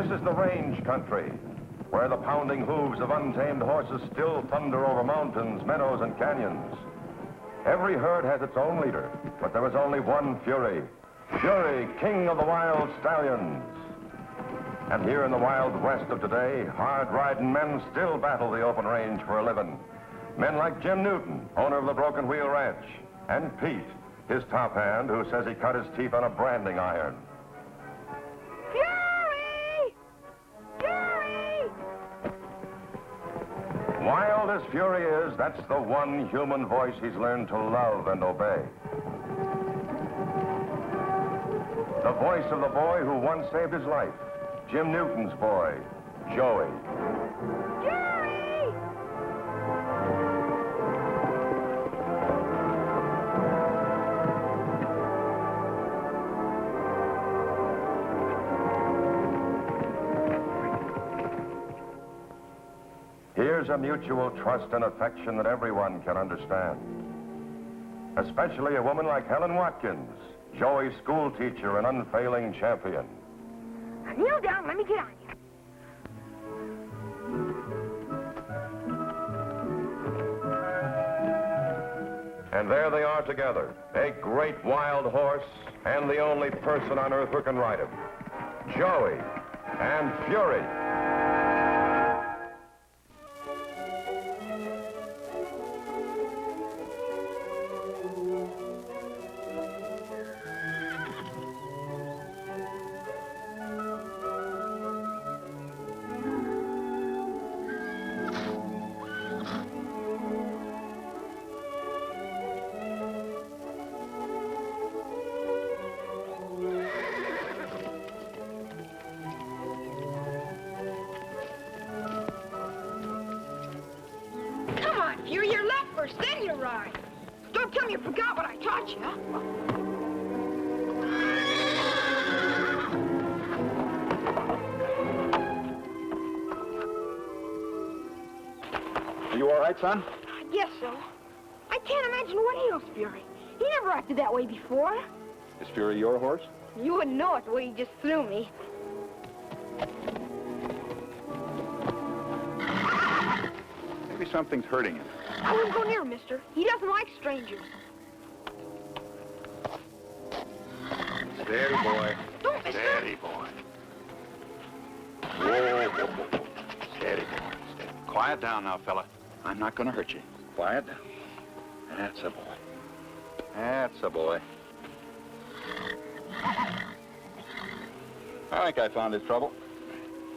This is the range country, where the pounding hooves of untamed horses still thunder over mountains, meadows, and canyons. Every herd has its own leader, but there is only one Fury. Fury, king of the wild stallions. And here in the wild west of today, hard-riding men still battle the open range for a living. Men like Jim Newton, owner of the Broken Wheel Ranch, and Pete, his top hand, who says he cut his teeth on a branding iron. Fury! Fury! Wild as Fury is, that's the one human voice he's learned to love and obey. The voice of the boy who once saved his life, Jim Newton's boy, Joey. Fury! Here's a mutual trust and affection that everyone can understand. Especially a woman like Helen Watkins, Joey's school teacher and unfailing champion. Now kneel down, let me get on you. And there they are together, a great wild horse and the only person on earth who can ride him. Joey and Fury. Fury, you're left first, then you ride. Don't tell me you forgot what I taught you. Are you all right, son? I guess so. I can't imagine what ails Fury. He never acted that way before. Is Fury your horse? You wouldn't know it the way he just threw me. Maybe something's hurting him. I wouldn't go near him, mister. He doesn't like strangers. Steady, boy. Don't, mister. Steady, boy. Whoa, whoa, whoa. Steady, boy. Steady. Quiet down now, fella. I'm not going to hurt you. Quiet down. That's a boy. That's a boy. I think I found his trouble.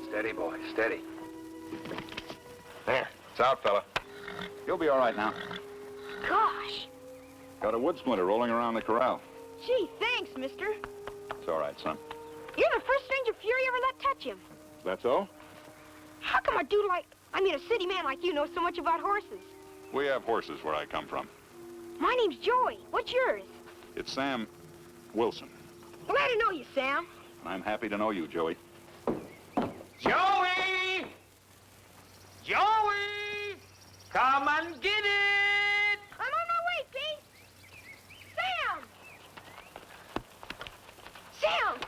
Steady, boy. Steady. There. It's out, fella. You'll be all right now. Gosh. Got a wood splinter rolling around the corral. Gee, thanks, mister. It's all right, son. You're the first stranger Fury ever let touch him. That's all? How come a city man like you knows so much about horses? We have horses where I come from. My name's Joey. What's yours? It's Sam Wilson. Glad to know you, Sam. And I'm happy to know you, Joey. Joey! Joey! Come and get it! I'm on my way, Pete. Sam! Sam!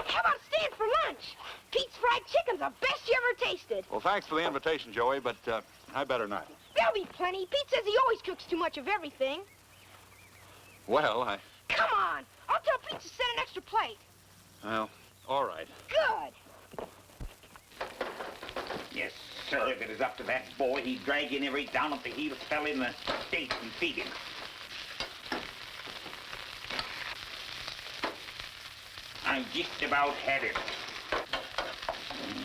How about staying for lunch? Pete's fried chicken's the best you ever tasted. Well, thanks for the invitation, Joey, but I better not. There'll be plenty. Pete says he always cooks too much of everything. Well, Come on. I'll tell Pete to set an extra plate. Well, all right. Good. Yes, sir. If it is up to that boy, he'd drag in every down at the heels fell in the state and feed him. I just about had it.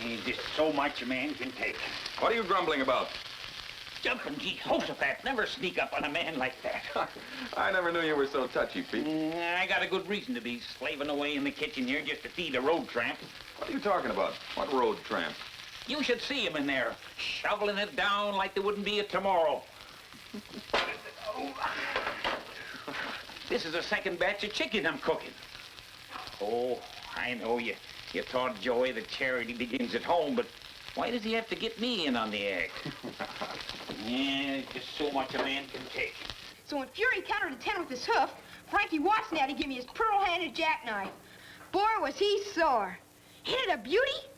There's just so much a man can take. What are you grumbling about? Jumping Jehoshaphat, never sneak up on a man like that. I never knew you were so touchy, Pete. I got a good reason to be slaving away in the kitchen here just to feed a road tramp. What are you talking about? What road tramp? You should see him in there, shoveling it down like there wouldn't be a tomorrow. This is the second batch of chicken I'm cooking. Oh, I know you taught Joey that charity begins at home, but why does he have to get me in on the act? Yeah, there's just so much a man can take. So when Fury countered a 10 with his hoof, Frankie Watson had to give me his pearl-handed jackknife. Boy, was he sore. Ain't it a beauty?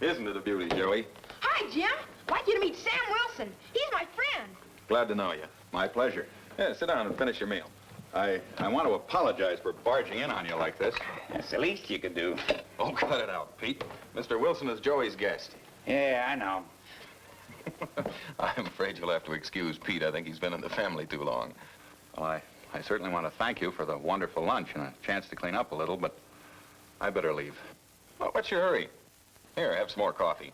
Isn't it a beauty, Joey? Hi, Jim. Like you to meet Sam Wilson. He's my friend. Glad to know you. My pleasure. Yeah, sit down and finish your meal. I want to apologize for barging in on you like this. That's the least you can do. Oh, cut it out, Pete. Mr. Wilson is Joey's guest. Yeah, I know. I'm afraid you'll have to excuse Pete. I think he's been in the family too long. Well, I certainly want to thank you for the wonderful lunch and a chance to clean up a little, but I better leave. Well, what's your hurry? Here, have some more coffee.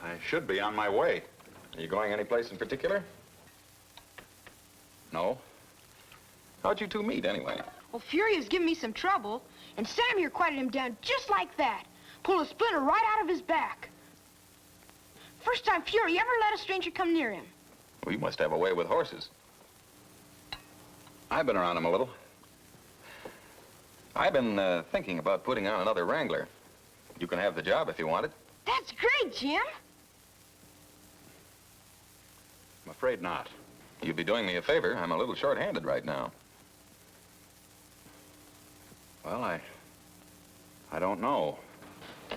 I should be on my way. Are you going anyplace in particular? No? How'd you two meet, anyway? Well, Fury was giving me some trouble, and Sam here quieted him down just like that. Pulled a splinter right out of his back. First time Fury ever let a stranger come near him. Well, you must have a way with horses. I've been around them a little. I've been thinking about putting on another wrangler. You can have the job if you want it. That's great, Jim. I'm afraid not. You'd be doing me a favor. I'm a little short-handed right now. Well, I don't know.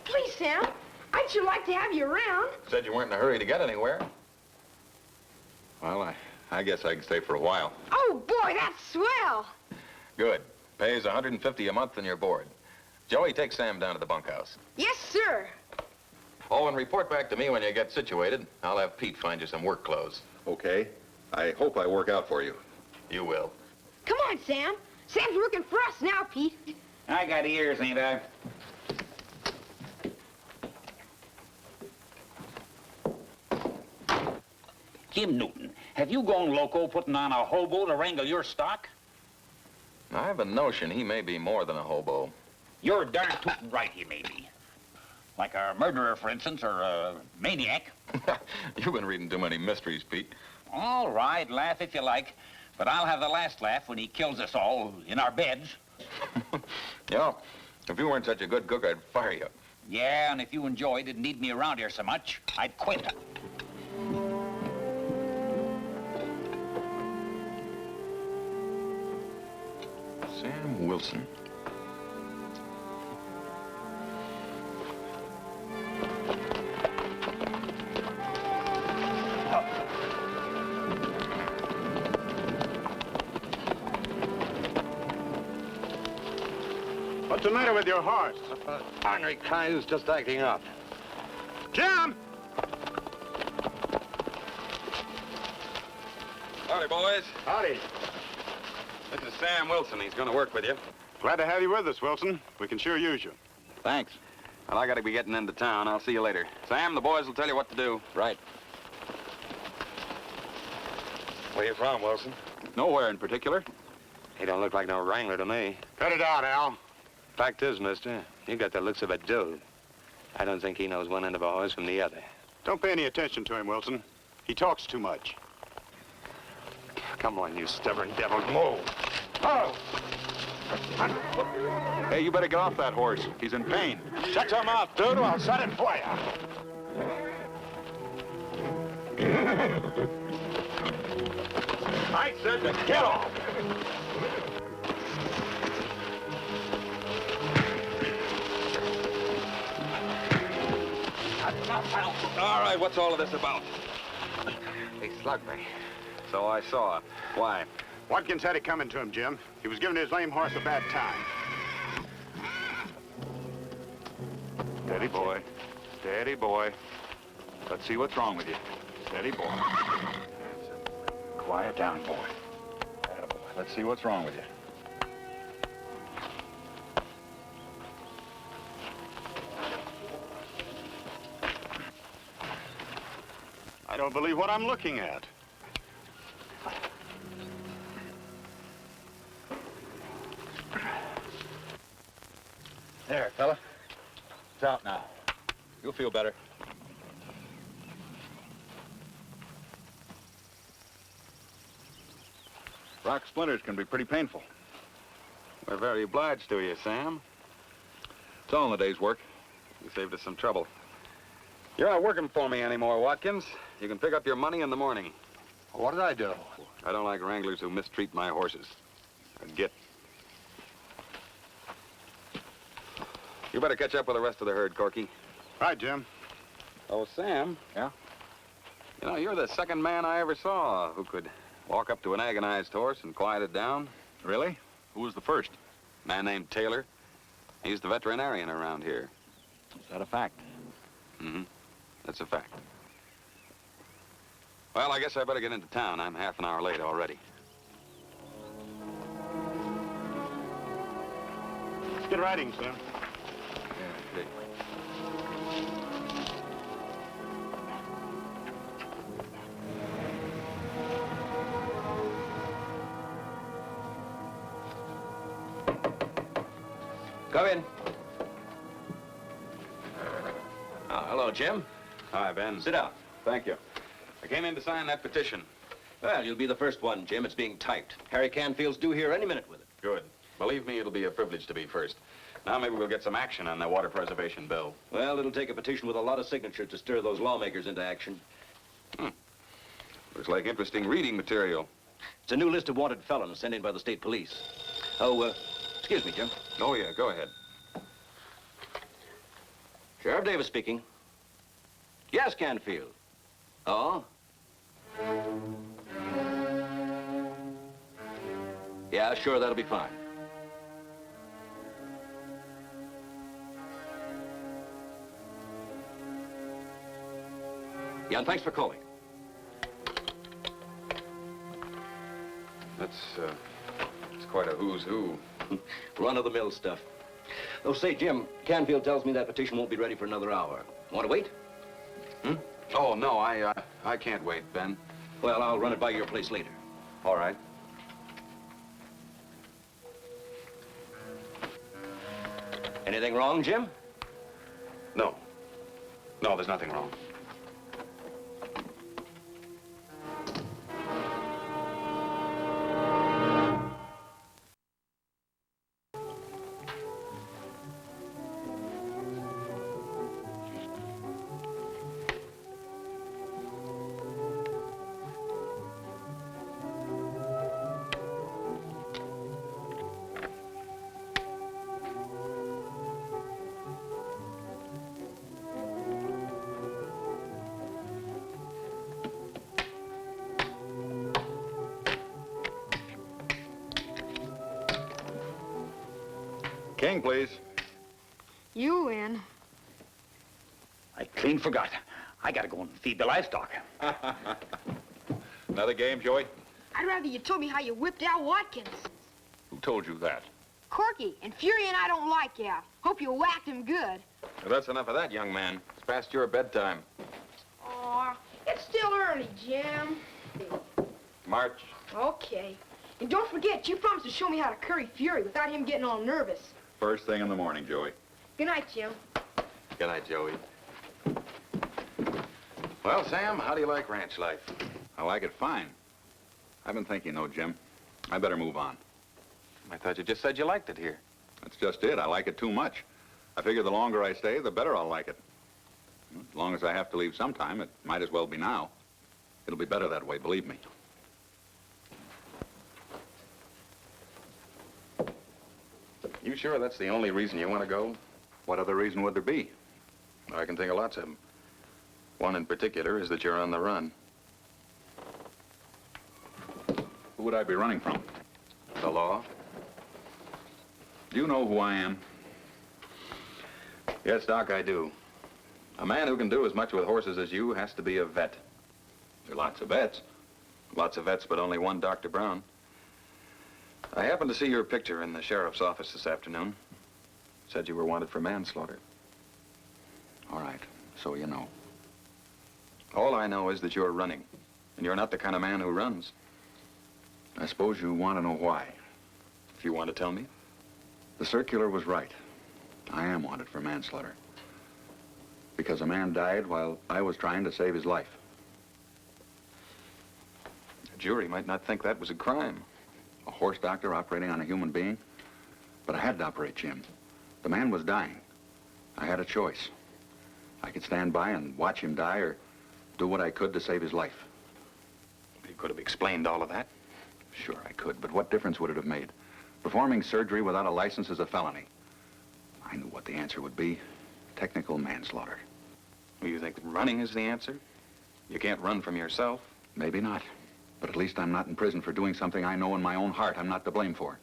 Please, Sam. I'd sure like to have you around. Said you weren't in a hurry to get anywhere. Well, I guess I can stay for a while. Oh, boy, that's swell. Good. Pays $150 a month and you're board. Joey, take Sam down to the bunkhouse. Yes, sir. Oh, and report back to me when you get situated. I'll have Pete find you some work clothes. Okay. I hope I work out for you. You will. Come on, Sam. Sam's working for us now, Pete. I got ears, ain't I? Jim Newton, have you gone loco putting on a hobo to wrangle your stock? I have a notion he may be more than a hobo. You're darn tootin' right he may be. Like a murderer, for instance, or a maniac. You've been reading too many mysteries, Pete. All right, laugh if you like, but I'll have the last laugh when he kills us all in our beds. You know, if you weren't such a good cook, I'd fire you. Yeah, and if you and Joey didn't need me around here so much, I'd quit. Sam Wilson. What's the matter with your horse? Ornery cayuse's just acting up. Jim! Howdy, boys. Howdy. This is Sam Wilson. He's going to work with you. Glad to have you with us, Wilson. We can sure use you. Thanks. Well, I got to be getting into town. I'll see you later. Sam, the boys will tell you what to do. Right. Where you from, Wilson? Nowhere in particular. He don't look like no wrangler to me. Cut it out, Al. Fact is, mister, you got the looks of a dude. I don't think he knows one end of a horse from the other. Don't pay any attention to him, Wilson. He talks too much. Come on, you stubborn devil. Move. Oh! Hey, you better get off that horse. He's in pain. Shut your mouth, dude, or I'll set it for you. I said to get off. All right, what's all of this about? He slugged me. So I saw. Why? Watkins had it coming to him, Jim. He was giving his lame horse a bad time. Steady, boy. Steady, boy. Let's see what's wrong with you. Steady, boy. Quiet down, boy. Attaboy. Let's see what's wrong with you. I don't believe what I'm looking at. There, fella. It's out now. You'll feel better. Rock splinters can be pretty painful. We're very obliged to you, Sam. It's all in the day's work. You saved us some trouble. You're not working for me anymore, Watkins. You can pick up your money in the morning. What did I do? I don't like wranglers who mistreat my horses. Get. You better catch up with the rest of the herd, Corky. Right, Jim. Oh, Sam. Yeah? You know, you're the second man I ever saw who could walk up to an agonized horse and quiet it down. Really? Who was the first? A man named Taylor. He's the veterinarian around here. Is that a fact? Mm-hmm. That's a fact. Well, I guess I better get into town. I'm half an hour late already. Good riding, Sam. Yeah, okay. Come in. Hello, Jim. Hi, Ben. Sit down. Thank you. I came in to sign that petition. Well, you'll be the first one, Jim. It's being typed. Harry Canfield's due here any minute with it. Good. Believe me, it'll be a privilege to be first. Now maybe we'll get some action on that water preservation bill. Well, it'll take a petition with a lot of signatures to stir those lawmakers into action. Looks like interesting reading material. It's a new list of wanted felons sent in by the state police. Oh, excuse me, Jim. Oh, yeah, go ahead. Sheriff Davis speaking. Yes, Canfield. Oh? Yeah, sure, that'll be fine. Yeah, and thanks for calling. It's quite a who's who. Run-of-the-mill stuff. Oh, say, Jim, Canfield tells me that petition won't be ready for another hour. Want to wait? Oh, no, I can't wait, Ben. Well, I'll run it by your place later. All right. Anything wrong, Jim? No. No, there's nothing wrong. King, please. You win. I clean forgot. I gotta go and feed the livestock. Another game, Joey? I'd rather you told me how you whipped out Watkins. Who told you that? Corky, and Fury and I don't like Al. Hope you whacked him good. Well, that's enough of that, young man. It's past your bedtime. Aw, it's still early, Jim. March. Okay. And don't forget, you promised to show me how to curry Fury without him getting all nervous. First thing in the morning, Joey. Good night, Jim. Good night, Joey. Well, Sam, how do you like ranch life? I like it fine. I've been thinking, though, Jim. I better move on. I thought you just said you liked it here. That's just it. I like it too much. I figure the longer I stay, the better I'll like it. As long as I have to leave sometime, it might as well be now. It'll be better that way, believe me. You sure that's the only reason you want to go? What other reason would there be? I can think of lots of them. One in particular is that you're on the run. Who would I be running from? The law? Do you know who I am? Yes, Doc, I do. A man who can do as much with horses as you has to be a vet. There are lots of vets. Lots of vets, but only one Dr. Brown. I happened to see your picture in the sheriff's office this afternoon. Said you were wanted for manslaughter. All right, so you know. All I know is that you're running, and you're not the kind of man who runs. I suppose you want to know why. If you want to tell me. The circular was right. I am wanted for manslaughter. Because a man died while I was trying to save his life. A jury might not think that was a crime. A horse doctor operating on a human being? But I had to operate, Jim. The man was dying. I had a choice. I could stand by and watch him die or do what I could to save his life. You could have explained all of that. Sure, I could, but what difference would it have made? Performing surgery without a license is a felony. I knew what the answer would be. Technical manslaughter. Do you think running is the answer? You can't run from yourself? Maybe not. But at least I'm not in prison for doing something I know in my own heart I'm not to blame for.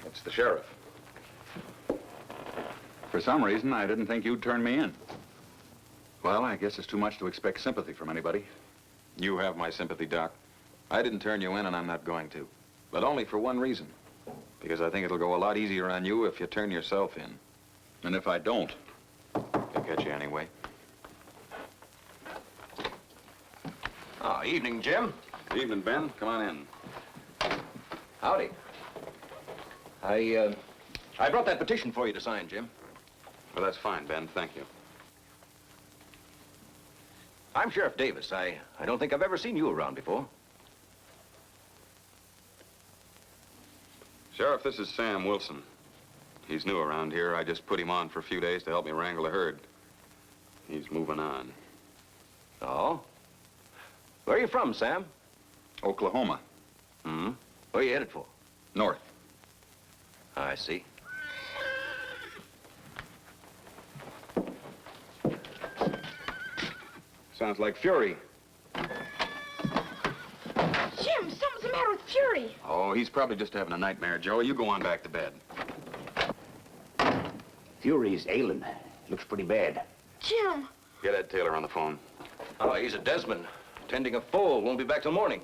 It's the sheriff. For some reason, I didn't think you'd turn me in. Well, I guess it's too much to expect sympathy from anybody. You have my sympathy, Doc. I didn't turn you in, and I'm not going to. But only for one reason. Because I think it'll go a lot easier on you if you turn yourself in. And if I don't? I'll get you anyway. Ah, evening, Jim. Evening, Ben. Come on in. Howdy. I brought that petition for you to sign, Jim. Well, that's fine, Ben. Thank you. I'm Sheriff Davis. I don't think I've ever seen you around before. Sheriff, this is Sam Wilson. He's new around here. I just put him on for a few days to help me wrangle the herd. He's moving on. Oh? Where are you from, Sam? Oklahoma. Hmm? Where are you headed for? North. I see. Sounds like Fury. Jim, something's the matter with Fury. Oh, he's probably just having a nightmare, Joey. You go on back to bed. Fury's ailing. Looks pretty bad. Jim. Get Ed Taylor on the phone. Oh, he's at Desmond. Tending a foal. Won't be back till morning.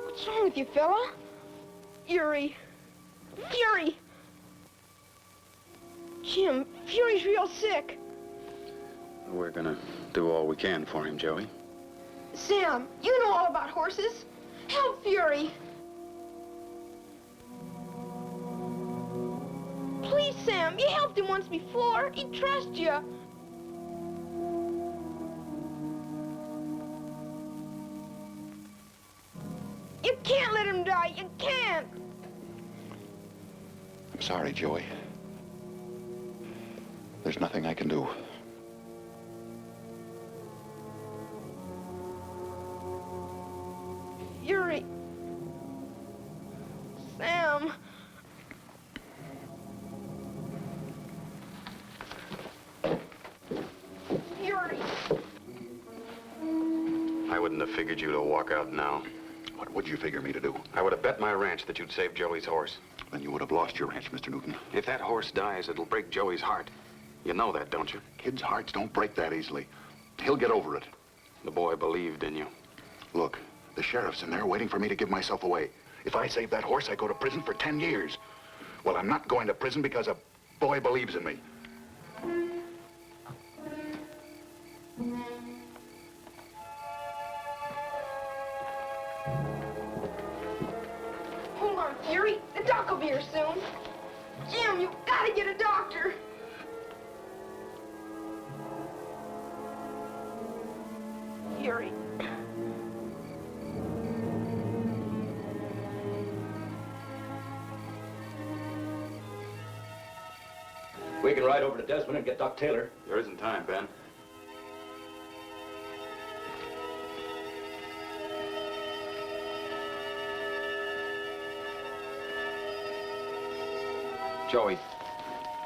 What's wrong with you, fella? Fury. Fury! Jim, Fury's real sick. We're gonna do all we can for him, Joey. Sam, you know all about horses. Help Fury. Please, Sam, you helped him once before. He trusts you. You can't let him die. You can't. I'm sorry, Joey. There's nothing I can do. Fury. Sam. Fury. I wouldn't have figured you to walk out now. What would you figure me to do? I would have bet my ranch that you'd save Joey's horse. Then you would have lost your ranch, Mr. Newton. If that horse dies, it'll break Joey's heart. You know that, don't you? Kids' hearts don't break that easily. He'll get over it. The boy believed in you. Look, the sheriff's in there waiting for me to give myself away. If I save that horse, I go to prison for 10 years. Well, I'm not going to prison because a boy believes in me. Hold on, Fury. The doc will be here soon. Jim, you gotta get a doctor. Fury. We can ride over to Desmond and get Doc Taylor. There isn't time, Ben. Joey,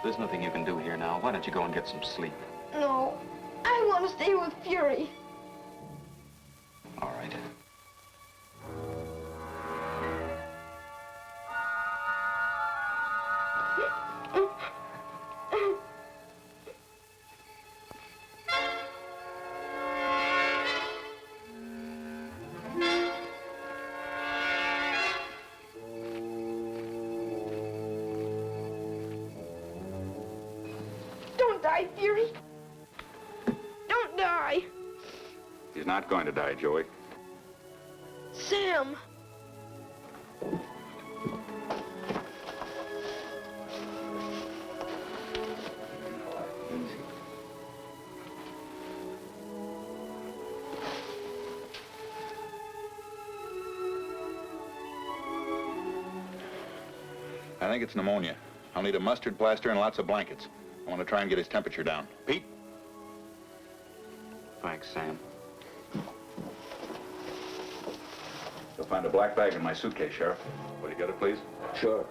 there's nothing you can do here now. Why don't you go and get some sleep? No, I want to stay with Fury. All right. Don't die, Fury. Don't die. He's not going to die, Joey. Sam. I think it's pneumonia. I'll need a mustard plaster and lots of blankets. I want to try and get his temperature down. Pete? Thanks, Sam. You'll find a black bag in my suitcase, Sheriff. Will you get it, please? Sure.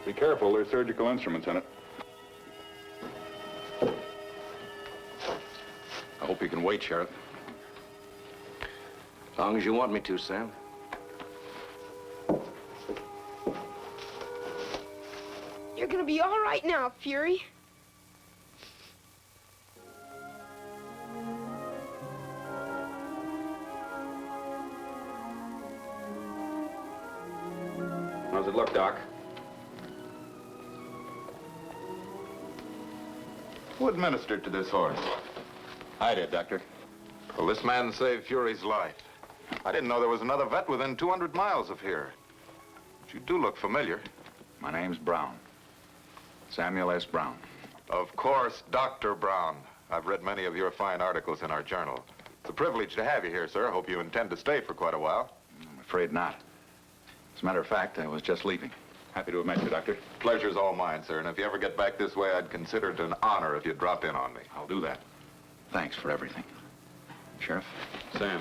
Be careful, there's surgical instruments in it. I hope you can wait, Sheriff. As long as you want me to, Sam. You're gonna be all right now, Fury. How's it look, Doc? Who administered to this horse? I did, Doctor. Well, this man saved Fury's life. I didn't know there was another vet within 200 miles of here. But you do look familiar. My name's Brown. Samuel S. Brown. Of course, Dr. Brown. I've read many of your fine articles in our journal. It's a privilege to have you here, sir. Hope you intend to stay for quite a while. I'm afraid not. As a matter of fact, I was just leaving. Happy to have met you, Doctor. Pleasure's all mine, sir. And if you ever get back this way, I'd consider it an honor if you'd drop in on me. I'll do that. Thanks for everything. Sheriff? Sam,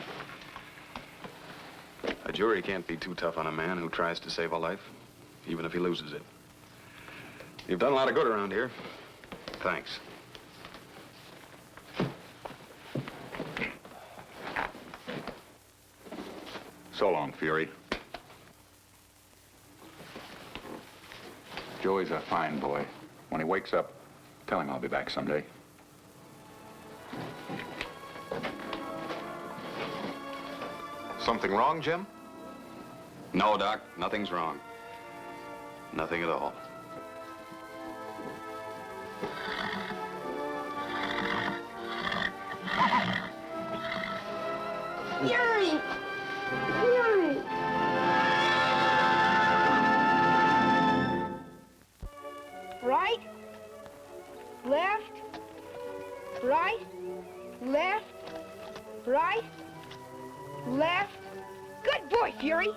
a jury can't be too tough on a man who tries to save a life, even if he loses it. You've done a lot of good around here. Thanks. So long, Fury. Joey's a fine boy. When he wakes up, tell him I'll be back someday. Something wrong, Jim? No, Doc, nothing's wrong. Nothing at all. Fury! Fury! Right, left, right, left, right, left. Good boy, Fury.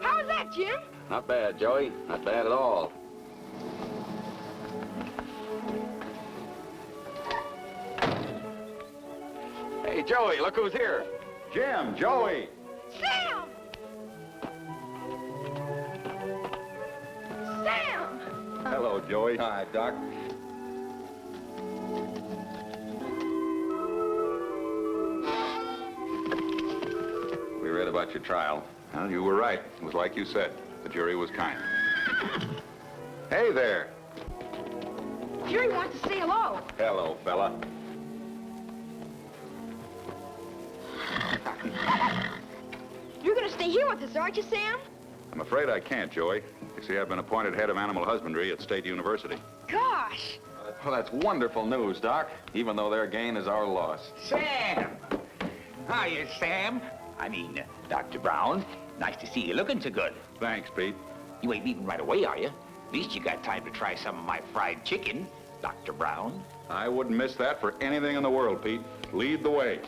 How was that, Jim? Not bad, Joey. Not bad at all. Hey, Joey, look who's here. Jim, Joey! Sam! Sam! Hello, Joey. Hi, Doc. We read about your trial. Well, you were right. It was like you said. The jury was kind. Hey there. Fury wants to say hello. Hello, fella. You're gonna stay here with us, aren't you, Sam? I'm afraid I can't, Joey. You see, I've been appointed head of animal husbandry at State University. Gosh. Well, that's wonderful news, Doc, even though their gain is our loss. Sam! Hiya, Sam. I mean, Dr. Brown. Nice to see you looking so good. Thanks, Pete. You ain't leaving right away, are you? At least you got time to try some of my fried chicken, Dr. Brown. I wouldn't miss that for anything in the world, Pete. Lead the way.